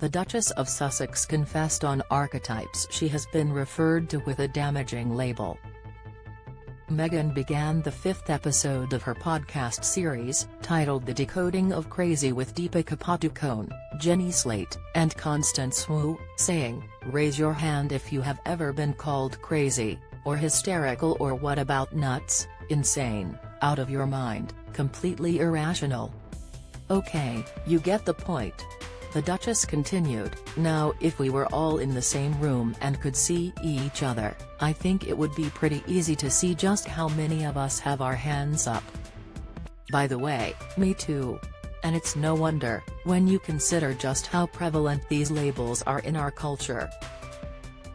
The Duchess of Sussex confessed on Archetypes she has been referred to with a damaging label. Meghan began the 5th episode of her podcast series, titled The Decoding of Crazy with Deepika Padukone, Jenny Slate, and Constance Wu, saying, "Raise your hand if you have ever been called crazy, or hysterical, or what about nuts, insane, out of your mind, completely irrational. Okay, you get the point." The Duchess continued, "Now if we were all in the same room and could see each other, I think it would be pretty easy to see just how many of us have our hands up. By the way, me too. And it's no wonder, when you consider just how prevalent these labels are in our culture."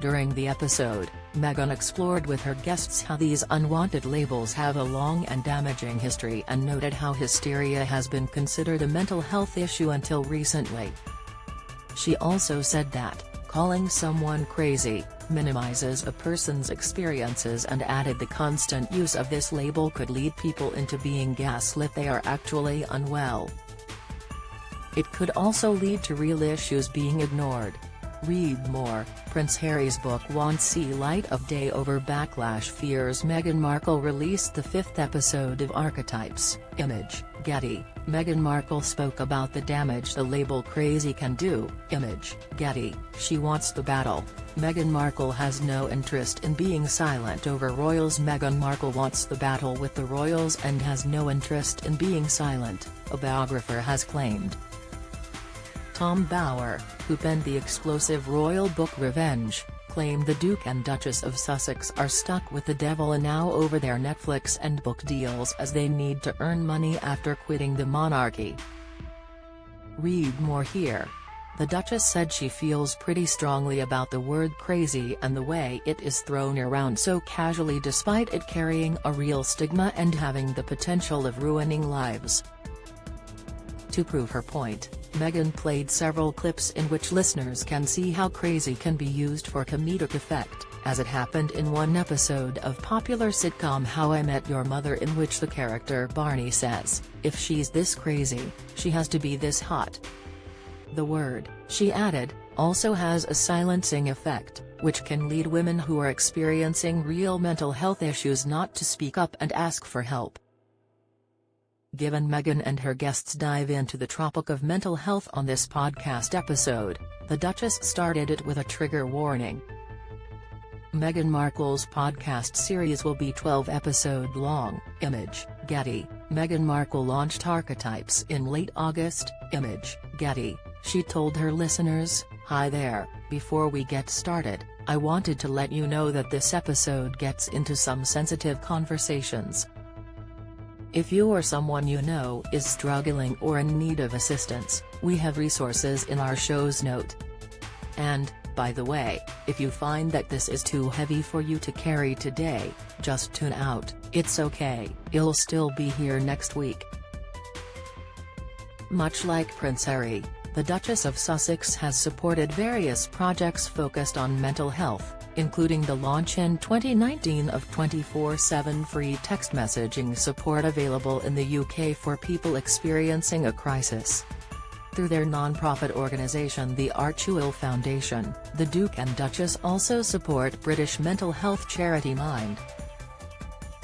During the episode, Meghan explored with her guests how these unwanted labels have a long and damaging history and noted how hysteria has been considered a mental health issue until recently. She also said that, calling someone crazy, minimizes a person's experiences, and added the constant use of this label could lead people into being gaslit they are actually unwell. It could also lead to real issues being ignored. Read more. Prince Harry's book won't see light of day over backlash fears. Meghan Markle released the 5th episode of Archetypes. Image, Getty. Meghan Markle spoke about the damage the label crazy can do. Image, Getty. She wants the battle. Meghan Markle has no interest in being silent over royals. Meghan Markle wants the battle with the royals and has no interest in being silent, a biographer has claimed. Tom Bower, who penned the explosive royal book Revenge, claimed the Duke and Duchess of Sussex are stuck with the devil and now over their Netflix and book deals as they need to earn money after quitting the monarchy. Read more here. The Duchess said she feels pretty strongly about the word crazy and the way it is thrown around so casually despite it carrying a real stigma and having the potential of ruining lives. To prove her point, Meghan played several clips in which listeners can see how crazy can be used for comedic effect, as it happened in one episode of popular sitcom How I Met Your Mother, in which the character Barney says, "If she's this crazy, she has to be this hot." The word, she added, also has a silencing effect, which can lead women who are experiencing real mental health issues not to speak up and ask for help. Given Meghan and her guests dive into the topic of mental health on this podcast episode, the Duchess started it with a trigger warning. Meghan Markle's podcast series will be 12 episodes long. Image, Getty. Meghan Markle launched Archetypes in late August. Image, Getty. She told her listeners, "Hi there, before we get started, I wanted to let you know that this episode gets into some sensitive conversations. If you or someone you know is struggling or in need of assistance, we have resources in our show's note. And, by the way, if you find that this is too heavy for you to carry today, just tune out, it's okay, it'll still be here next week." Much like Prince Harry, the Duchess of Sussex has supported various projects focused on mental health, including the launch in 2019 of 24/7 free text messaging support available in the UK for people experiencing a crisis. Through their non-profit organisation the Archetypes Foundation, the Duke and Duchess also support British mental health charity Mind.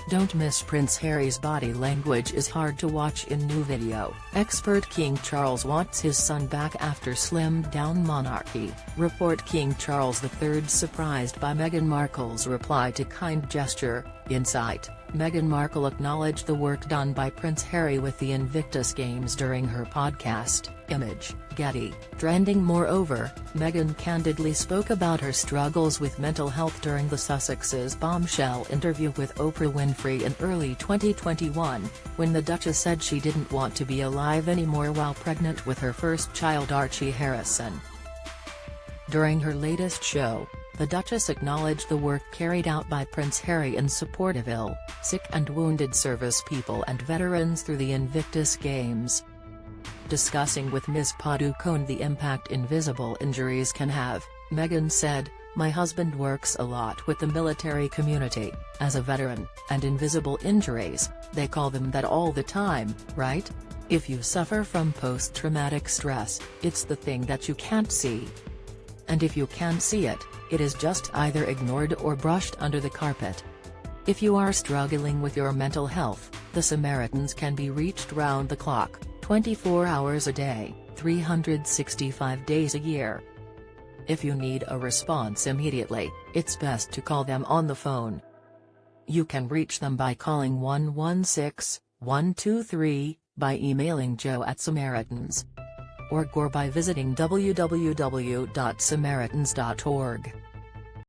Don't miss Prince Harry's body language is hard to watch in new video. Expert King Charles wants his son back after slimmed-down monarchy. Report King Charles III surprised by Meghan Markle's reply to kind gesture. Insight. Meghan Markle acknowledged the work done by Prince Harry with the Invictus Games during her podcast. Image, Getty. Trending. Moreover, Meghan candidly spoke about her struggles with mental health during the Sussex's bombshell interview with Oprah Winfrey in early 2021, when the Duchess said she didn't want to be alive anymore while pregnant with her first child Archie Harrison. During her latest show, the Duchess acknowledged the work carried out by Prince Harry in support of ill, sick and wounded service people and veterans through the Invictus Games. Discussing with Ms. Padukone the impact invisible injuries can have, Meghan said, "My husband works a lot with the military community, as a veteran, and invisible injuries, they call them that all the time, right? If you suffer from post-traumatic stress, it's the thing that you can't see. And if you can see it, it is just either ignored or brushed under the carpet. If you are struggling with your mental health, the Samaritans can be reached round the clock, 24 hours a day, 365 days a year. If you need a response immediately, it's best to call them on the phone. You can reach them by calling 116-123, by emailing joe@samaritans.org or by visiting www.samaritans.org.